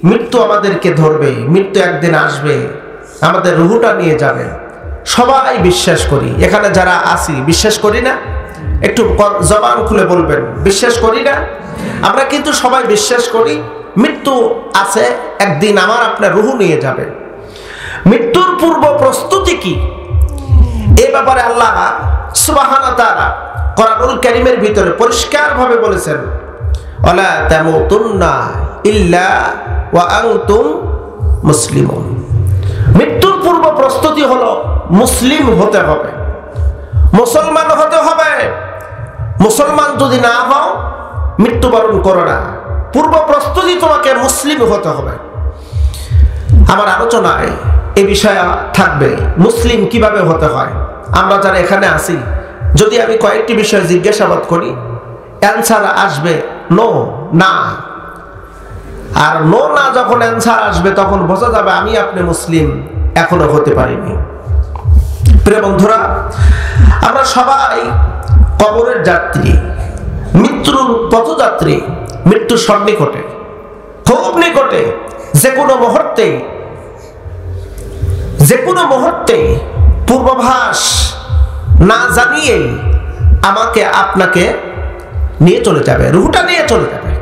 মৃত্যু আমাদেরকে ধরবে, মৃত্যু একদিন আসবে, আমাদের রুহটা নিয়ে যাবে। সবাই বিশ্বাস করি, এখানে যারা আছি বিশ্বাস করি না? একটু জবান খুলে বলবেন, বিশ্বাস করি না? আমরা কিন্তু সবাই বিশ্বাস করি মৃত্যু আছে, একদিন আমার আপনার রুহ নিয়ে যাবে। মৃত্যুর পূর্ব প্রস্তুতি কি, এ ব্যাপারে আল্লাহ সুবহানাহু ওয়া তাআলা কোরআনুল কারীমের ভিতরে পরিষ্কারভাবে বলেছেন, ওয়ালা তামুতুন্না ইল্লা ওয়া আনতুম মুসলিমুন। মৃত্যুর পূর্ব প্রস্তুতি হলো মুসলিম হতে হবে, মুসলমান হতে হবে। মুসলমান যদি না হও, মৃত্যুবরণ করো না। পূর্ব প্রস্তুতি তোমাকে মুসলিম হতে হবে। আমার আলোচনায় এই বিষয় থাকবে মুসলিম কিভাবে হতে হয়। আমরা যারা এখানে আছি, যদি আমি কয়েকটি বিষয় জিজ্ঞাসাবাদ করি, অ্যান্সার আসবে নো, না। আর নো না যখন অ্যান্সার আসবে, তখন বোঝা যাবে আমি আপনি মুসলিম এখনো হতে পারিনি। প্রিয় বন্ধুরা, আমরা সবাই কবরের যাত্রী, মৃত্যুর পথযাত্রী। মৃত্যু সন্নিকটে, খুব নিকটে, যে কোনো মুহূর্তে পূর্বাভাস না জানিয়ে আমাকে আপনাকে নিয়ে চলে যাবে, রুহটা নিয়ে চলে যাবে।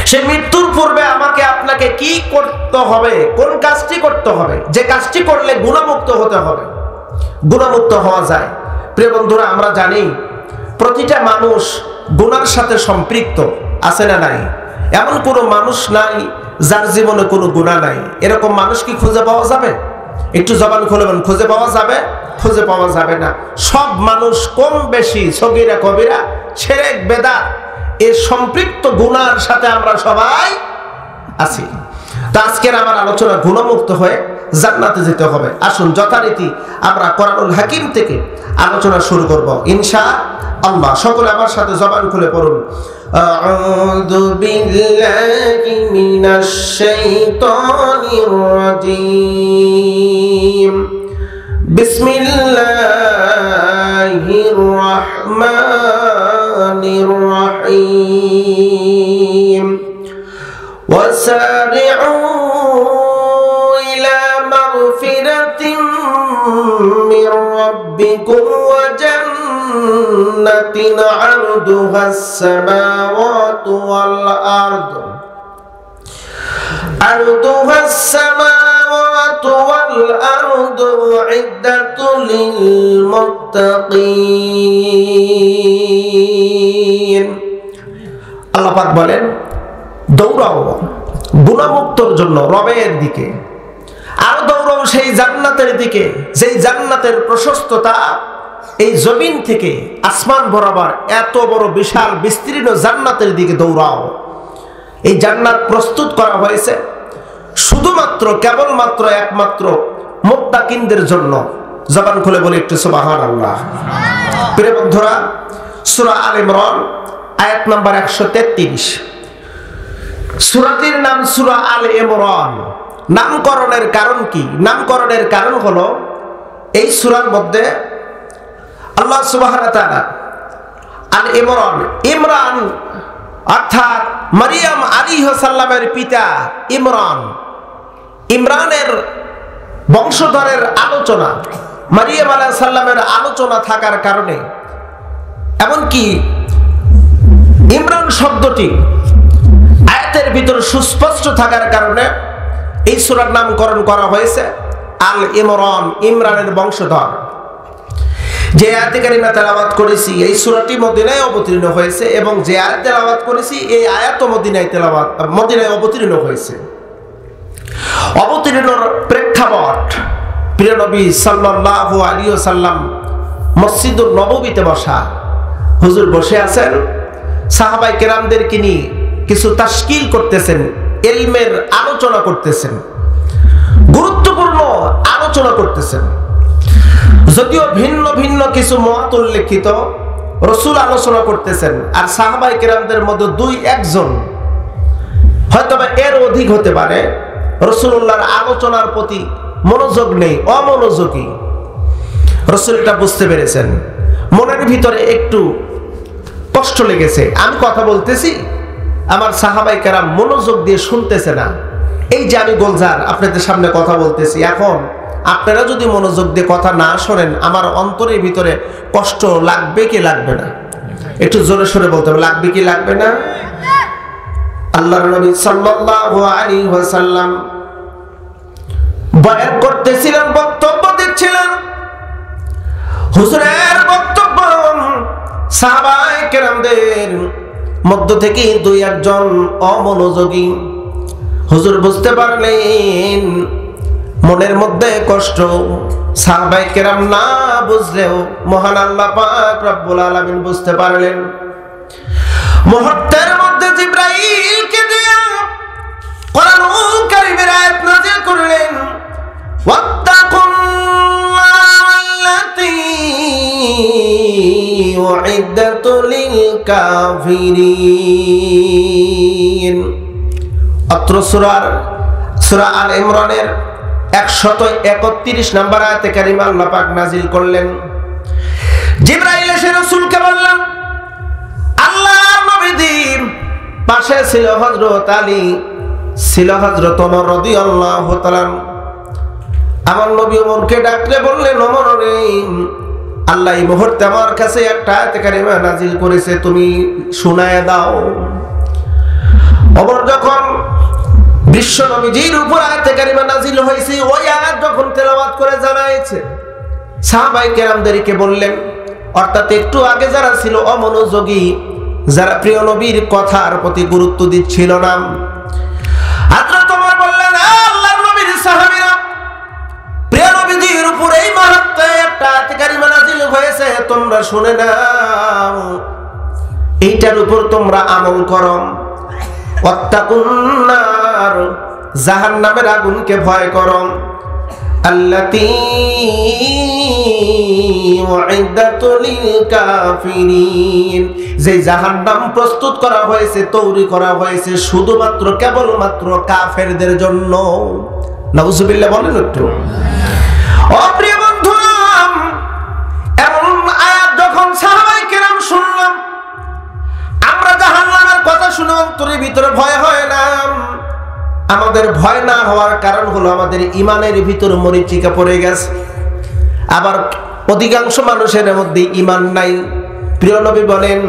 সে মৃত্যুর পূর্বে আমাকে আপনাকে কি করতে হবে, কোন কাজটি করতে হবে, যে কাজটি করলে গুণামুক্ত হতে হবে। গুণামুক্ত হওয়া যায়। প্রিয় বন্ধুরা, আমরা জানি প্রতিটা মানুষ গুনার সাথে সম্পৃক্ত, আছে না নাই? এমন কোনো মানুষ নাই যার জীবনে কোনো গুনাহ নাই। এরকম মানুষ কি খুঁজে পাওয়া যাবে? একটু জবান খুলে বলুন, খুঁজে পাওয়া যাবে? খুঁজে পাওয়া যাবে না। সব মানুষ কম বেশি, সগীরা কবিরা, শিরক বেদাত এর সম্পৃক্ত গুনার সাথে আমরা সবাই আছি। তো আজকের আমার আলোচনা গুণমুক্ত হয়ে জান্নাতে যেতে হবে। আসুন যথারীতি আমরা কোরআনুল হাকিম থেকে আলোচনা শুরু করব ইনশাআল্লাহ। সকলে আমার সাথে জবান খুলে পড়ুন, আউযু বিল্লাহি মিনাশ শাইতানির রাজীম, বিসমিল্লাহির রাহমানির রাহিম। ওয়াসারি'উ ইলা মাগফিরাতিন মির রাব্বিকুম ওয়া জান্নাতিন 'আরদুহাস সামাওয়াতু ওয়াল আরদু উ'ইদ্দাতুল লিল মুত্তাকিন। আল্লাহ পাক বলেন, দৌড়াও গুনাহমুক্তর জন্য রবের দিকে, আর দৌড়াও সেই জান্নাতের দিকে, যেই জান্নাতের প্রশস্ততা এই জমিন থেকে আসমান বরাবর, এত বড় বিশাল বিস্তীর্ণ জান্নাতের দিকে দৌড়াও। এই জান্নাত প্রস্তুত করা হয়েছে শুধুমাত্র, কেবলমাত্র, একমাত্র মুত্তাকিনদের জন্য। জবান খুলে বলে একটু সুবহানাল্লাহ। প্রিয় বন্ধুরা, সূরা আল ইমরান আয়াত নাম্বার 133। সূরাটির নাম সূরা আল ইমরান। নামকরণের কারণ কি? নামকরণের কারণ হলো এই সূরার মধ্যে আল্লাহ সুবহানাহু ওয়া তাআলা আল ইমরান, ইমরান অর্থাৎ মারিয়াম আলাইহিস সালামের পিতা ইমরান, ইমরানের বংশধরের আলোচনা, মারিয়াম আলাইহিস সালামের আলোচনা থাকার কারণে, এমনকি ইমরান শব্দটি আয়াতের ভিতরে সুস্পষ্ট থাকার কারণে এই সূরার নামকরণ করা হয়েছে আল ইমরান, ইমরানের বংশধর। যে আয়াতে কারিমা তেলাওয়াত করেছি এই সূরাটি মদিনায় অবতীর্ণ হয়েছে, এবং যে আয়াত তেলাওয়াত করেছি এই আয়াতও মদিনায় অবতীর্ণ হয়েছে। অবতীর্ণর প্রেক্ষাপট, প্রিয় নবী সাল্লাল্লাহু আলাইহি ওয়াসাল্লাম মসজিদুল নববীতে বসা, হুজুর বসে আছেন, সাহাবায়ে কেরামদেরকে নিয়ে কিছু তাশকিল করতেছেন, ইলমের আলোচনা করতেছেন, গুরুত্বপূর্ণ আলোচনা করতেছেন। যদিও ভিন্ন ভিন্ন কিছু মত উল্লেখিত, রাসূল আলোচনা করতেছেন, আর সাহাবায়ে কেরামদের মধ্যে 2-1 হয়তো এর অধিক হতে পারে রাসূলুল্লাহর আলোচনার প্রতি মনোযোগ নেই, অমনোযোগী। রাসূল এটা বুঝতে পেরেছেন, মনের ভিতরে একটু কষ্ট লেগেছে। আমি কথা বলতেছি আমার সাহাবাই কেরাম মনোযোগ দিয়ে শুনতেছে না। এই যে আমি গোলজার আপনাদের সামনে কথা বলতেছি, এখন আপনারা যদি মনোযোগ দিয়ে কথা না শোনেন, আমার অন্তরের ভিতরে কষ্ট লাগবে কি লাগবে না? একটু জোরে সোরে বলতে হবে, লাগবে কি লাগবে না? আল্লাহর নবী সাল্লাল্লাহু আলাইহি ওয়াসাল্লাম বয়ান করতেছিলেন, বক্তব্য দিচ্ছিলেন। হুজুরের বক্তব্য সাহাবায়ে কেরামদের মধ্য থেকে দুই একজন অমনোযোগী হুজুর বুঝতে পারলেন মনের মধ্যে কষ্ট। সাহাবায়ে কেরাম না বুঝলেও মহান আল্লাহ পাক রব্বুল আলামিন বুঝতে পারলেন। মুহূর্তের মধ্যে জিবরাইলকে দিয়ে কোরআনুল কারীমের আয়াত নাযিল করলেন, ওয়াত্তাকুল্লাহাল্লাতী উইদ্দাত লিল কাফিরিন। অত্র সূরা আল ইমরানের 131 নম্বর আয়াতে কারিমা আল্লাহ পাক নাযিল করলেন। জিবরাইল এসে রাসূলকে বললেন, আল্লাহর নবীর পাশে ছিল হযরত আলী, ছিল হযরত ওমর রাদিয়াল্লাহু তাআলা। আমার নবী ওমরকে ডাকলে বললেন, ওমর রে, আল্লাহ এই মুহূর্তে আমার কাছে একটা আয়াত কারিমা নাযিল করেছে, তুমি শোনায় দাও। ওমর যখন বিশ্ব নবীজির উপর আয়াত কারিমা নাযিল হয়েছে, ওই আয়াত যখন তেলাওয়াত করে জানাইছে, সাহাবায়ে কেরামদেরকে বললেন, অর্থাৎ একটু আগে যারা ছিল অমনোযোগী, যারা প্রিয় নবীর কথার প্রতি গুরুত্ব দিচ্ছিল না, হযরত ওমর বললেন, আল্লাহর নবীর সাহাবীরা, প্রিয় নবীজির উপর এই মুহূর্তে একটা আয়াত কারিমা নাযিল হয়েছে, তোমরা শুনে নাও, এইটার উপর তোমরা আমল করো। ওয়াত্তাকুন্নার, জাহান্নামের আগুনকে ভয় করো। আল্লাতী উইদ্দাত লিল কাফিরিন, যে জাহান্নাম প্রস্তুত করা হয়েছে, তৈরি করা হয়েছে শুধুমাত্র কেবলমাত্র কাফেরদের জন্য। নাউজুবিল্লাহ বলেন একটু। ও প্রিয় বন্ধুরা, এমন আয়াত যখন সাহাবায়ে কেরাম শুনলাম, আমরা জাহান্নামের কথা শুনে অন্তরের ভিতরে ভয় হয় না। আমাদের ভয় না হওয়ার কারণ হলো আমাদের ইমানের ভিতর মরিচিকা পড়ে গেছে। আবার অধিকাংশ মানুষের মধ্যে ইমান নাই। প্রিয় নবী বলেন,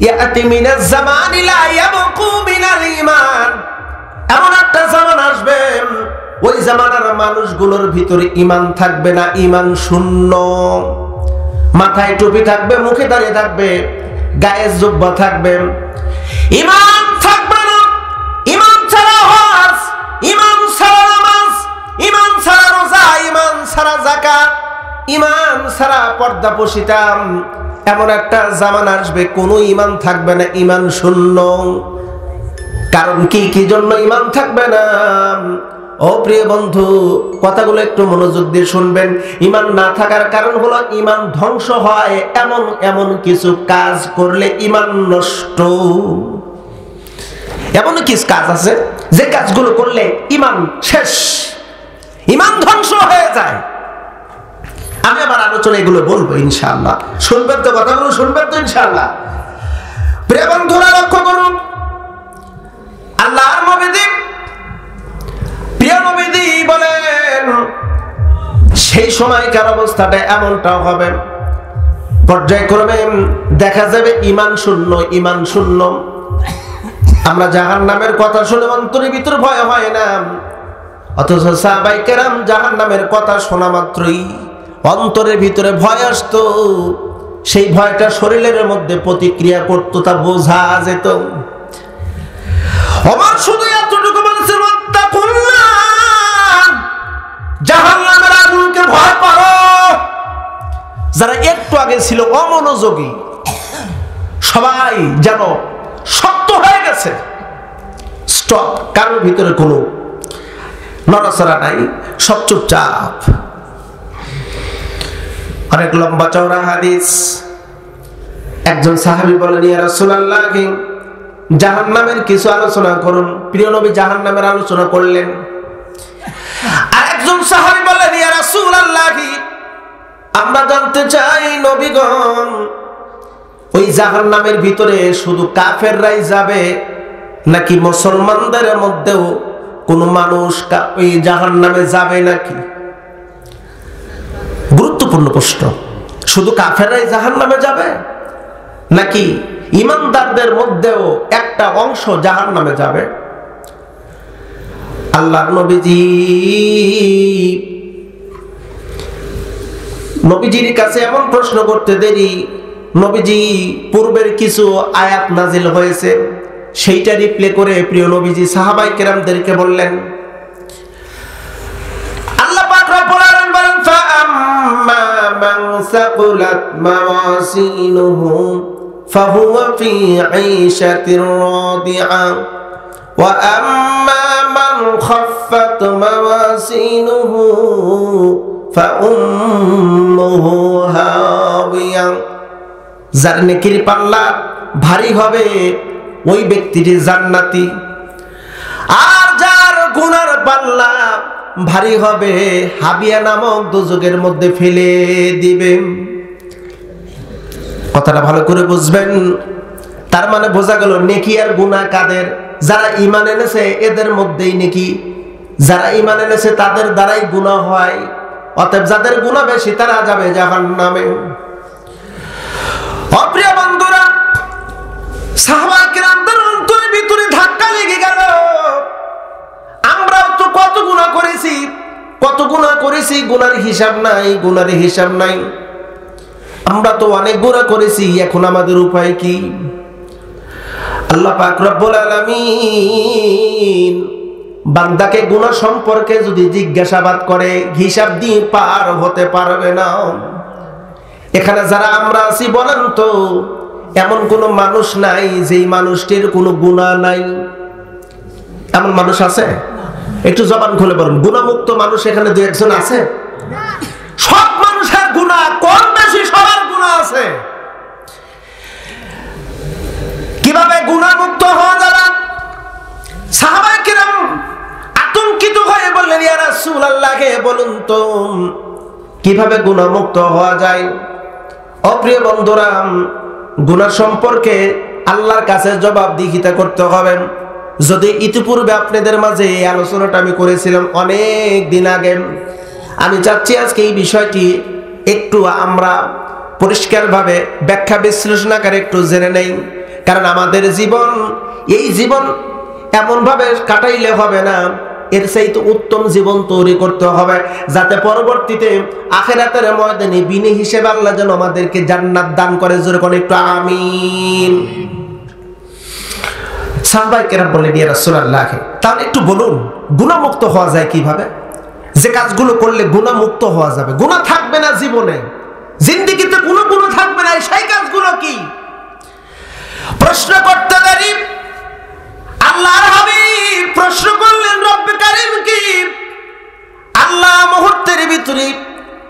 ইয়াতি মিনাজ জামানি লা ইয়াবকু মিনাল ঈমান, এমন একটা জামান আসবে, ওই জামানার মানুষগুলোর ভিতরে ইমান থাকবে না, ইমান শূন্য। মাথায় টুপি থাকবে, মুখে দাঁড়িয়ে থাকবে, গায়ে জুব্বা থাকবে, ইমান থাকবে না। ইমান ছাড়া হজ, ইমান ছাড়া নামাজ, ইমান ছাড়া রোজা, ইমান ছাড়া যাকাত, ইমান ছাড়া পর্দাপোশিতা, এমন একটা জামানা আসবে কোনো ইমান থাকবে না, ইমান শূন্য। কারণ কি জন্য ইমান থাকবে না? ও প্রিয় বন্ধু, কথাগুলো একটু মনোযোগ দিয়ে শুনবেন। ইমান না থাকার কারণ হলো ইমান ধ্বংস হয়, এমন এমন কিছু কাজ করলে ইমান নষ্ট। এমন কিছু কাজ আছে যে কাজগুলো করলে ইমান শেষ, ইমান ধ্বংস হয়ে যায়। আমি আমার আলোচনা এগুলো বলবো ইনশাআল্লাহ। শুনবেন তো, কথাগুলো শুনবেন তো ইনশাআল্লাহ। প্রিয় বন্ধুরা লক্ষ্য করুন, আল্লাহর নবী, প্রিয় নবী বলেন, সেই সময়কার অবস্থাটা এমনটা হবে, পর্যায়ক্রমে দেখা যাবে ইমান শূন্য, ইমান শূন্য। আমরা জাহান্নামের কথা শুনে অন্তরের ভিতর ভয় হয় না, অথচ সাহাবায়ে কেরাম জাহান্নামের কথা শোনা মাত্রই অন্তরের ভিতরে ভয় আসতো। সেই ভয়টা শরীরের মধ্যে প্রতিক্রিয়া করতো, তা বোঝা যেত। ওমর শুধু এতটুকু বলছে, জাহান্নামের আগুনকে ভয় করো। যারা একটু আগে ছিল অমনোযোগী, সবাই যেন শক্ত হয়ে গেছে, স্টপ, কারোর ভিতরে কোনো নড়াচড়া নাই, সব চুপচাপ। অনেক লম্বা চওড়া হাদিস। একজন সাহাবী বলেন, ইয়া রাসূলুল্লাহ, জাহান্নামের কিছু আলোচনা করুন। প্রিয় নবী জাহান্নামের আলোচনা করলেন। আরেকজন সাহাবী বলেন, ইয়া রাসূলুল্লাহ, আমরা জানতে চাই নবীগণ, ওই জাহান্নামের ভিতরে শুধু কাফেররাই যাবে নাকি মুসলমানদের মধ্যেও কোন মানুষ ওই জাহান্নামে যাবে নাকি? গুরুত্বপূর্ণ প্রশ্ন। শুধু কাফেররাই জাহান্নামে যাবে নাকি ঈমানদারদের মধ্যেও একটা অংশ জাহান্নামে যাবে? আল্লাহর নবীজির কাছে এমন প্রশ্ন করতে দেরি, নবীজি পূর্বের কিছু আয়াত নাজিল হয়েছে সেইটা রিপ্লে করে প্রিয় নবীজি সাহাবায়ে কেরামদেরকে বললেন। আল্লাহ পাক রব্বুল আলামিন বলেন, ফাআম্মা মান সাকুলাত মাওয়াসিনুহু ফাহুয়া ফি ঈশাতির রাদিআ ওয়া আম্মা মান খাফফাত মাওয়াসিনুহু ফাউম্মুহু হাওিয়া। যার নেকির পাল্লা ভারী হবে ওই ব্যক্তিটি জান্নাতি, আর যার গুনার পাল্লা ভারী হবে হাবিয়া নামক দোজখের মধ্যে ফেলে দিবে। কথাটা ভালো করে বুঝবেন। তার মানে বোঝা গেল নেকি আর গুনাহ কাদের? যারা ঈমান এনেছে এদের মধ্যেই নেকি, যারা ঈমান এনেছে তাদের দ্বারাই গুনাহ হয়। অতএব যাদের গুনাহ বেশি তারা যাবে জাহান্নামে। অপ্রিয় বন্ধুরা, সাহাবায়ে কেরামদের অন্তরের ভিতরে ধাক্কা লেগে গেল। আমরাও তো কত গুনাহ করেছি, গুনার হিসাব নাই, গুনার হিসাব নাই। আমরা তো অনেক গুনাহ করেছি, এখন আমাদের উপায় কি? আল্লাহ পাক রব্বুল আলামিন বান্দাকে গুনাহ সম্পর্কে যদি জিজ্ঞাসাবাদ করে হিসাব দিয়ে পার হতে পারবে না। এখানে যারা আমরা আছি বলেন তো এমন কোন মানুষ নাই যেই মানুষটির কোনো গুনাহ নাই? এমন মানুষ আছে? একটু জবান খুলে বলুন, গুনাহমুক্ত মানুষ এখানে দুই একজন আছে? সব মানুষের গুনাহ, কম বেশি সবার গুনাহ আছে। কিভাবে গুনাহমুক্ত হওয়া যাবে? সাহাবায়ে কিরাম আতঙ্কিত হয়ে বললেন, ইয়া রাসূলুল্লাহ বলুন তো কিভাবে গুনাহমুক্ত হওয়া যায়? অপ্রিয় বন্ধুরা, গুনাহ সম্পর্কে আল্লাহর কাছে জবাবদিহিতা করতে হবে। যদি ইতিপূর্বে আপনাদের মাঝে এই আলোচনাটা আমি করেছিলাম অনেক দিন আগে, আমি চাচ্ছি আজকে এই বিষয়টি একটু আমরা পরিষ্কারভাবে ব্যাখ্যা বিশ্লেষণ আকারে একটু জেনে নেই। কারণ আমাদের জীবন, এই জীবন এমনভাবে কাটাইলে হবে না, এর চাইতে উত্তম জীবন তৈরি করতে হবে, যাতে পরবর্তীতে আখিরাতের ময়দানে বিনি হিসেবে আল্লাহ যেন আমাদেরকে জান্নাত দান করে। জোরে কোন একটু আমিন। সাহাবায়ে কেরাম বললেন, ইয়া রাসূলুল্লাহ তাহলে একটু বলুন গুনাহমুক্ত হওয়া যায় কিভাবে? যে কাজগুলো করলে গুনাহমুক্ত হওয়া যাবে, গুনাহ থাকবে না জীবনে, জিন্দেগিতে কোনো গুনাহ থাকবে না, সেই কাজগুলো কি? প্রশ্ন করতে দেরি আল্লাহর হাবিব প্রশ্ন করলেন রব্বে কারীম কি? আল্লাহ মুহূর্তের ভিতরে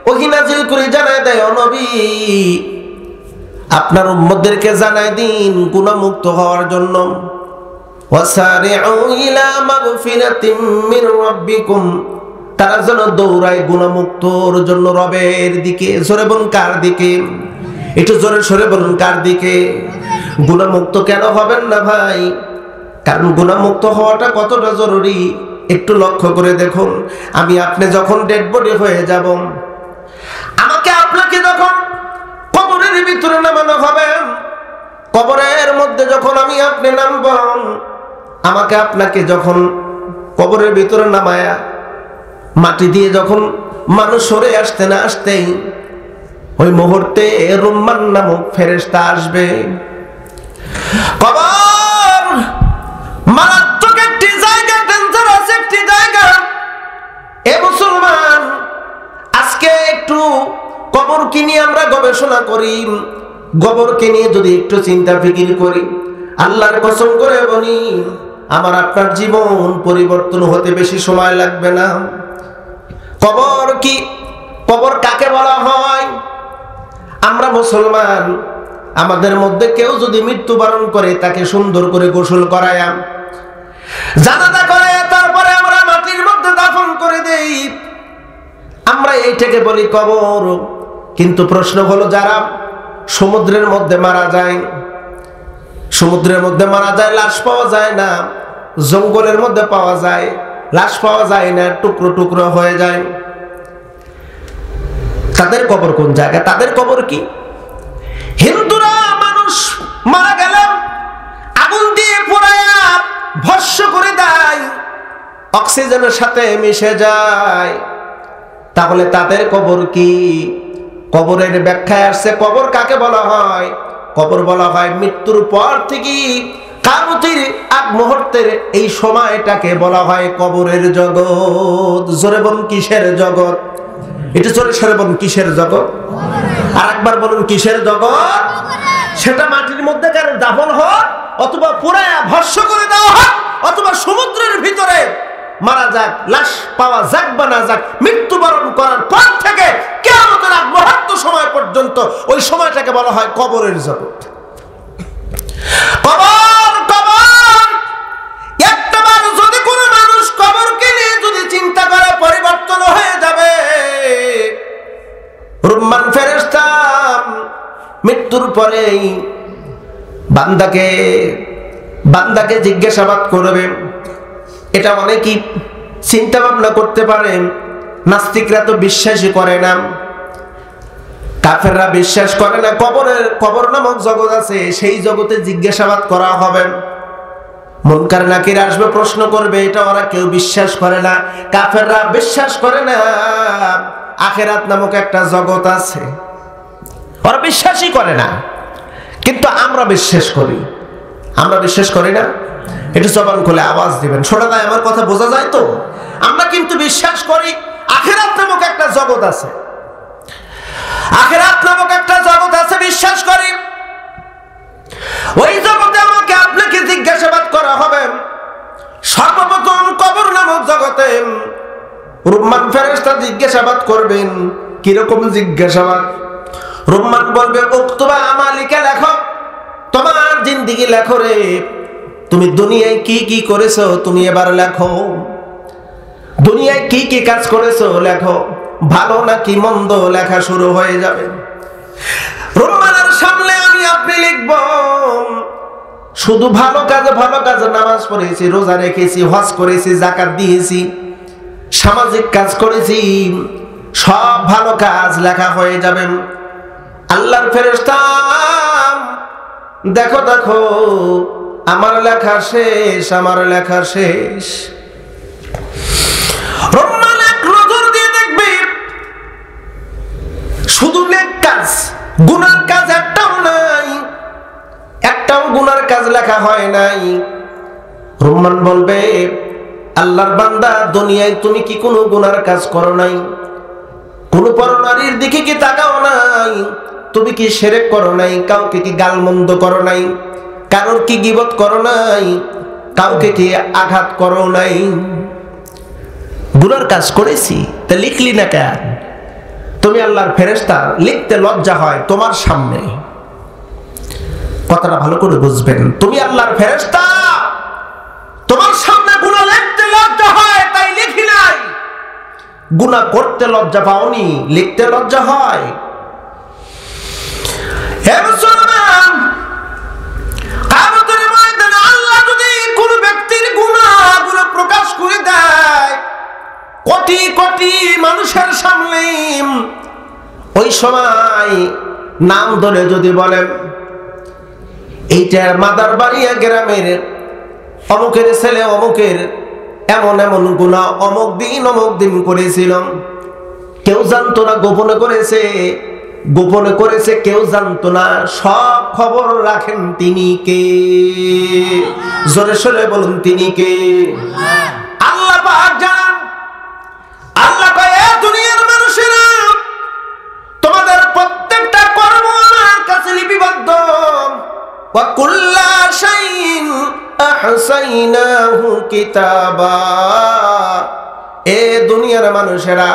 ওহী নাযিল করে জানায় দেয়, ও নবী আপনার উম্মতদেরকে জানায় দিন গুনাহমুক্ত হওয়ার জন্য ওয়াসারিউ ইলা মাগফিরাতিম মির রাব্বিকুম, তারা যেন দৌড়ায় গুনাহমুক্তর জন্য রবের দিকে। জোরে বলুন কার দিকে? একটু জোরে সরে বলুন কার দিকে? গুনাহমুক্ত কেন হবেন না ভাই? কারণ গুনাহমুক্ত হওয়াটা কতটা জরুরি একটু লক্ষ্য করে দেখুন। আমি আপনি যখন ডেড বডি হয়ে যাব, আমাকে আপনাকে যখন কবরের ভিতরে নামানো হবে, কবরের মধ্যে যখন আমি আপনি নামব, আমাকে আপনাকে যখন কবরের ভিতরে নামায়া মাটি দিয়ে যখন মানুষ সরে আসতে না আসতেই ওই মুহূর্তে রুম্মান নামক ফেরেশতা আসবে। কবর মারাত্মক একটি জায়গা, ডেঞ্জারাস একটি জায়গা। এ মুসলমান, আজকে একটু কবরকে নিয়ে আমরা গবেষণা করি, কবরকে নিয়ে যদি একটু চিন্তা ফিকির করি, আল্লাহর কসম করে বলি আমার আপনার জীবন পরিবর্তন হতে বেশি সময় লাগবে না। কবর কি? কবর কাকে বলা হয়? আমরা মুসলমান, আমাদের মধ্যে কেউ যদি মৃত্যুবরণ করে তাকে সুন্দর করে গোসল করায়, জানাজা করে, তারপরে আমরা মাটির মধ্যে দাফন করে দেই, আমরা এইটাকে বলি কবর। কিন্তু প্রশ্ন হলো, যারা সমুদ্রের মধ্যে মারা যায়, সমুদ্রের মধ্যে মারা যায়, লাশ পাওয়া যায় না। জঙ্গলের মধ্যে পাওয়া যায়, লাশ পাওয়া যায় না, টুকরো টুকরো হয়ে যায়। তাদের কবর কোন জায়গায়? তাদের কবর কি? হিন্দুরা মানুষ মারা গেলে আগুন দিয়ে পোড়ায়া ভস্ম করে দেয়, অক্সিজেনের সাথে মিশে যায়। তাহলে তাদের কবর কি? কবরের ব্যাখ্যায় আসছে, কবর কাকে বলা হয়? কবর বলা হয় মৃত্যুর পর থেকে কিয়ামতের আগ মুহূর্তের এই সময়টাকে বলা হয় কবরের জগৎ। জোরে বলুন কিসের জগৎ? এটা জোরে সরে বলুন কিসের জগৎ? আর একবার বলুন কিসের জগৎ? সেটা মাটির মধ্যে কারো দাফন হোক, অথবা পুরায়া ভস্ম করে দেওয়া হোক, অথবা সমুদ্রের ভিতরে মারা যাক, লাশ পাওয়া যাক বা না যাক, মৃত্যুবরণ করার পর থেকে কিয়ামতের আগ মুহূর্ত সময় পর্যন্ত ওই সময়টাকে বলা হয় কবরের জগৎ। কবর কবর একটাবার যদি কোনো মানুষ কবরকে নিয়ে যদি চিন্তা করে, পরিবর্তন হয়ে যাবে। রুম্মান ফেরেশতা মৃত্যুর পরেই বান্দাকে জিজ্ঞাসাবাদ করবে। এটা অনেকেই চিন্তা ভাবনা করতে পারে। নাস্তিকরা তো বিশ্বাসই করে না, কাফেররা বিশ্বাস করে না। কবর নামক জগৎ আছে, সেই জগতে জিজ্ঞাসাবাদ করা হবে। মুনকার নাকির আসবে, প্রশ্ন করবে, এটা ওরা কেউ বিশ্বাস করে না। কাফেররা বিশ্বাস করে না আখিরাত নামক একটা জগৎ আছে, ওরা বিশ্বাসই করে না। কিন্তু আমরা বিশ্বাস করি। আমরা বিশ্বাস করি না? একটু জবান খুলে আওয়াজ দিবেন। শোনা যায় আমার কথা? বোঝা যায় তো? আমরা কিন্তু বিশ্বাস করি আখিরাত নামক একটা জগৎ আছে, আখিরাত নামক একটা জগৎ আছে, বিশ্বাস করি। ওই জগতে আমাকে আপনাকে জিজ্ঞাসাবাদ করা হবে। সর্বপ্রথম কবর নামক জগতে রুম্মান ফেরেশতা জিজ্ঞাসাবাদ করবেন। কিরকম জিজ্ঞাসাবাদ? রুম্মান বলবে, উক্তুবা আমালিকা, লেখো, তোমার জিন্দেগি লেখো রে। তুমি দুনিয়ায় কি কি করেছো তুমি এবার লেখো। দুনিয়ায় কি কি কাজ করেছো লেখো। ভালো নাকি মন্দ লেখা শুরু হয়ে যাবে। রুম্মানের সামনে আমি আপনি লিখব শুধু ভালো কাজ, নামাজ পড়েছি, রোজা রেখেছি, হজ করেছি, যাকাত দিয়েছি, সামাজিক কাজ করেছি, সব ভালো কাজ লেখা হয়ে যাবে। আল্লাহর ফেরেশতা দেখো দেখো, আমার লেখা শেষ, আমার লেখা শেষ। রহমান এক নজর দিয়ে দেখবে শুধু নেক কাজ, গুনার কাজ একটাও নাই, একটাও গুনার কাজ লেখা হয় নাই। রহমান বলবে, আল্লাহর বান্দা, দুনিয়ায় তুমি কি কোনো গুনার কাজ করো নাই? কোন পরনারীর দিকে কি তাকাও নাই? তুমি কি শিরক করো নাই? কাউকে কি গালমন্দ করো নাই? কারোর কি গীবত করো নাই? কাউকে কি আঘাত করো নাই? গুনার কাজ করেছি, তা লিখলি না কেন? তুমি আল্লাহর ফেরেশতা, লিখতে লজ্জা হয় তোমার সামনে। কথাটা ভালো করে বুঝবেন। তুমি আল্লাহর ফেরেশতা, তোমার সামনে গুনাহ লিখতে লজ্জা হয়, তাই লিখি নাই। গুনাহ করতে লজ্জা পাওনি, লিখতে লজ্জা হয়। হে মুসলমান, কিয়ামতের ময়দানে আল্লাহ যদি কোন ব্যক্তির গুনাহগুলো প্রকাশ করে দেয় কোটি কোটি মানুষের সামনে, ওই সময় নাম ধরে যদি বলেন, এইটা মাদারবাড়িয়া গ্রামের অমুকের ছেলে অমুকের এমন এমন গুনাহ অমুক দিন করেছিলাম, কেউ জানতো না, গোপনে করেছে, কেউ জানতো না, সব খবর রাখেন তিনি কে? জোরে সোরে বলুন তিনি কে? আল্লাহ পাক জানেন। আল্লাহ কয়, এ দুনিয়ার মানুষেরা, তোমাদের প্রত্যেকটা কর্ম আমার কাছে লিপিবদ্ধ। ওয়া কুল্লা শাইইন আহসাইনাহু কিতাবা। এ দুনিয়ার মানুষেরা,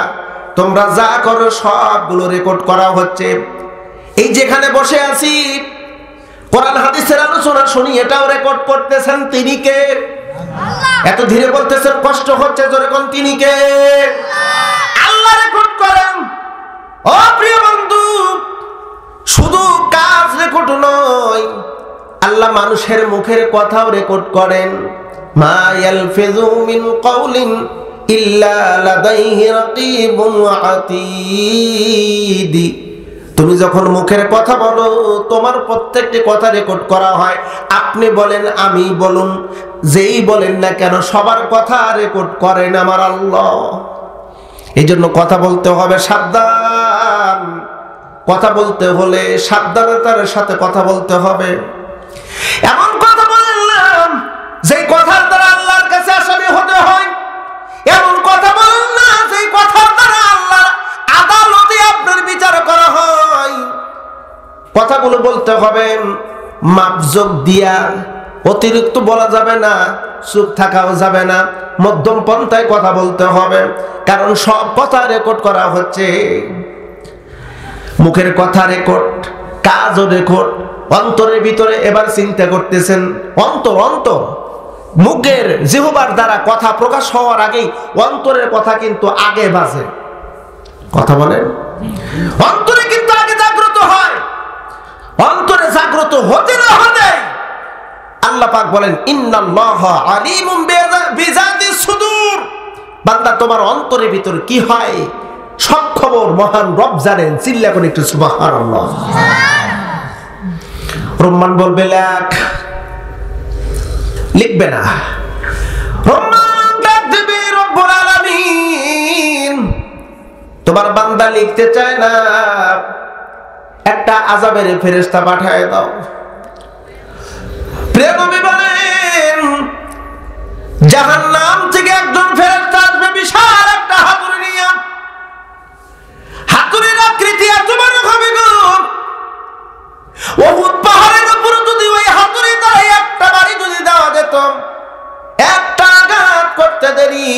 তোমরা যা করো সবগুলো রেকর্ড করা হচ্ছে। এই যেখানে বসে আছি, কোরআন হাদিসের আলোচনা শুনি, এটাও রেকর্ড করতেছেন তিনি কে? এত ধীরে বলতেছেন, কষ্ট হচ্ছে, জোরে কোন তিনি কে? আল্লাহ রেকর্ড করেন। ও প্রিয় বন্ধু, শুধু কাজ রেকর্ড নয়, আল্লাহ মানুষের মুখের কথাও রেকর্ড করেন। মা ইয়ালফিযু মিন কাউলিন ইল্লা লাদাইহি রাকীবুন আতীদ। তুমি যখন মুখের কথা বলো, তোমার প্রত্যেকটি কথা রেকর্ড করা হয়। আপনি বলেন, আমি বলুন, যেই বলেন না কেন সবার কথা রেকর্ড করেন আমার আল্লাহ। এই জন্য কথা বলতে হবে সাবধান। কথা বলতে হলে সাবধানতার সাথে কথা বলতে হবে। এমন কথা বললাম যে কথার দ্বারা আল্লাহর কাছে আসামি হতে হয়। এমন কথা বলেন না যে কথার দ্বারা আল্লাহর আদালতে আপনার বিচার করা হয়। কথাগুলো বলতে হবে মাপজোক দিয়া, অতিরিক্ত বলা যাবে না, চুপ থাকাও যাবে না, মধ্যম পন্থায় কথা বলতে হবে। কারণ সব কথা রেকর্ড করা হচ্ছে। মুখের কথা রেকর্ড, কাজও রেকর্ড, অন্তরের ভিতরে এবার চিন্তা করতেছেন। অন্তর মুখের জিহ্বার দ্বারা কথা প্রকাশ হওয়ার আগেই অন্তরের কথা কিন্তু আগে বাজে। কথা বলেন, অন্তরে কিন্তু আগে জাগ্রত হয়। অন্তরে জাগ্রত হতে না হতে আল্লাহ পাক বলেন, ইন্নাল্লাহা আলিমুম বিযাতিস সুদূর। বান্দা, তোমার অন্তরের ভিতর কি হয় সব খবর মহান রব জানেন। চিল্লা করে একটু সুবহানাল্লাহ। রহমান বলবে লিখবে না। রহমান ডাক দেবে, রব্বুল আলামিন তোমার বান্দা লিখতে চায় না, একটা আযাবের ফেরেশতা পাঠায় দাও। প্রিয় নবী বলেন, জাহান্নাম থেকে একজন ফেরেশতা আসবে বিশাল একটা হাতুড়ি নিয়ে। হাতুড়ির আকৃতি এত বড় হবে গো, উহুদ পাহাড়ের উপরে যদি ওই হাতুড়ি দ্বারা একটা বাড়ি যদি দেওয়া যেত, একটা আঘাত করতে দেরি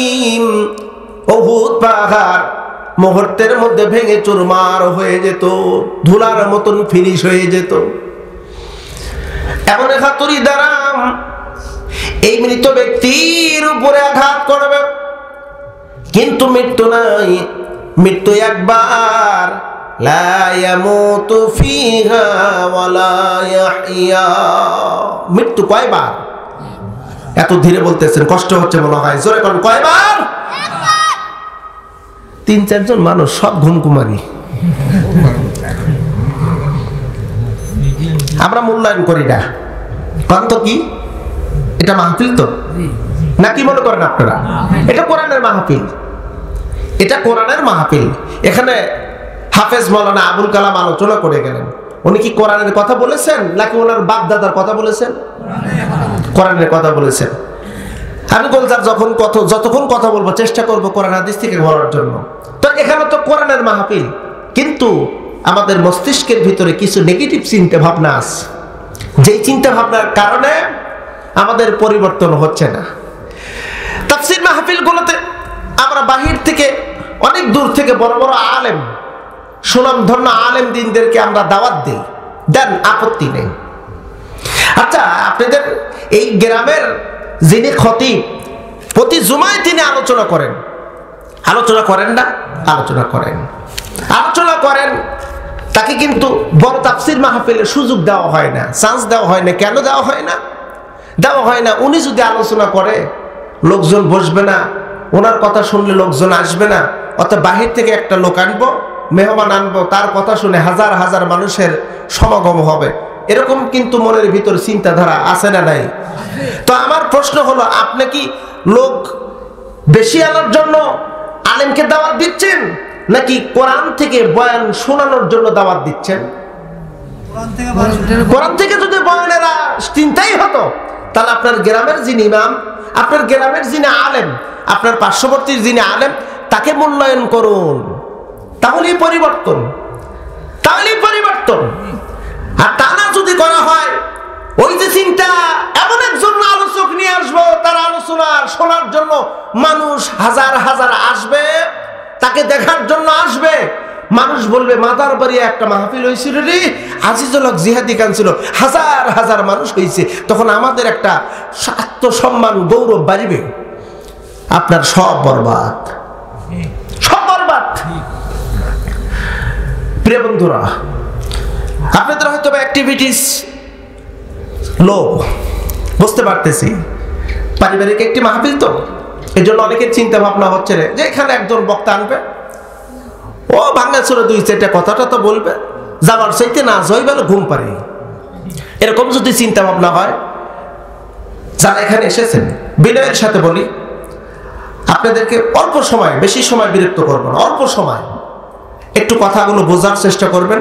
উহুদ পাহাড় মুহূর্তের মধ্যে ভেঙে চুরমার হয়ে যেত, ধুলার মতন ফিনিশ হয়ে যেত। এমন হাতুড়ি দ্বারা এই মৃত ব্যক্তির উপরে আঘাত করবে, কিন্তু মৃত্যু নাই। মৃত্যু একবার, লা ইয়ামুতু ফিহা ওয়ালা ইয়াহইয়া। মৃত্যু কয়বার? এত ধীরে বলতেছেন, কষ্ট হচ্ছে মনে হয়, জোরে কোন কয়বার? 3-4 জন মানুষ সব ঘুমকুমারি। আমরা মূল্যায়ন করি না। কন্ত কি এটা মাহফিল তো নাকি মনে করেন আপনারা? এটা কোরআনের মাহফিল, এটা কোরআনের মাহফিল। এখানে হাফেজ মাওলানা আবুল কালাম আলোচনা করে গেলেন। উনি কি কোরআনের কথা বলেছেন নাকি ওনার বাপ দাদার কথা বলেছেন? কোরআনের কথা বলেছেন। আমি গোলজার যতক্ষণ কথা বলবো চেষ্টা করবো কোরআন হাদিস থেকে বলার জন্য। তো এখানে তো কোরআনের মাহফিল, কিন্তু আমাদের মস্তিষ্কের ভিতরে কিছু নেগেটিভ চিন্তা ভাবনা আছে, যেই চিন্তা ভাবনার কারণে আমাদের পরিবর্তন হচ্ছে না। তাফসীর মাহফিলগুলোতে আমরা বাহির থেকে অনেক দূর থেকে বড় বড় আলেম, সুনামধন্য আলেম দিনদেরকে আমরা দাওয়াত দিই, দেন, আপত্তি নেই। আচ্ছা, আপনাদের এই গ্রামের যিনি খতিব, প্রতি জুমায় তিনি আলোচনা করেন না? আলোচনা করেন। তাকে কিন্তু বড় তাফসীর মাহফিলের সুযোগ দেওয়া হয় না, চান্স দেওয়া হয় না। কেন দেওয়া হয় না? উনি যদি আলোচনা করে লোকজন বসবে না, ওনার কথা শুনলে লোকজন আসবে না। অর্থাৎ বাহির থেকে একটা লোক আনবো, মেহমান আনবো, তার কথা শুনে হাজার হাজার মানুষের সমাগম হবে। এরকম কিন্তু মনের ভিতর চিন্তাধারা আছে না নাই? তো আমার প্রশ্ন হলো, আপনি কি লোক বেশি আনার জন্য আলেমকে দাওয়াত দিচ্ছেন, নাকি কোরআন থেকে বয়ান শোনানোর জন্য দাওয়াত দিচ্ছেন? কোরআন থেকে যদি বয়ানেরা চিন্তাই হতো, তাহলে আপনার গ্রামের যিনি ইমাম, আপনার গ্রামের যিনি আলেম, আপনার পার্শ্ববর্তীর যিনি আলেম, তাকে মূল্যায়ন করুন। তাহলেই পরিবর্তন। আর তা না যদি করা হয়, ওই যে চিন্তা, এমন একজন আলোচক নিয়ে আসবো, তার আলোচনা শোনার জন্য মানুষ হাজার হাজার আসবে, তাকে দেখার জন্য আসবে। মানুষ বলবে, মাদার বাড়ি একটা মাহফিল হয়েছিল রে, আজিজুল হক জিহাদি গান ছিল, হাজার হাজার মানুষ হয়েছে। তখন আমাদের একটা আত্মসম্মান, গৌরব বাড়বে। আপনার সব বরবাদ। প্রিয় বন্ধুরা, আপনাদের হয়তো অ্যাক্টিভিটিস লো, বুঝতে পারতেছি। পারিবারিক একটি মাহফিল তো, এই জন্য অনেকের চিন্তা ভাবনা হচ্ছে যে এখানে একজন বক্তা আনবে, ও ভাঙাচোরা দুই চারটা কথাটা তো বলবে, যাবার চাইতে না যাই বলে ঘুম পারি। এরকম যদি চিন্তা ভাবনা হয়, যারা এখানে এসেছেন, বিনয়ের সাথে বলি, আপনাদেরকে অল্প সময়, বেশি সময় বিরক্ত করবেন, অল্প সময় একটু কথাগুলো বোঝার চেষ্টা করবেন,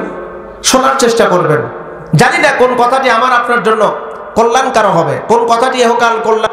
শোনার চেষ্টা করবেন। জানি না কোন কথাটি আমার আপনার জন্য কল্যাণকারক হবে, কোন কথাটি এহকাল কল্যাণ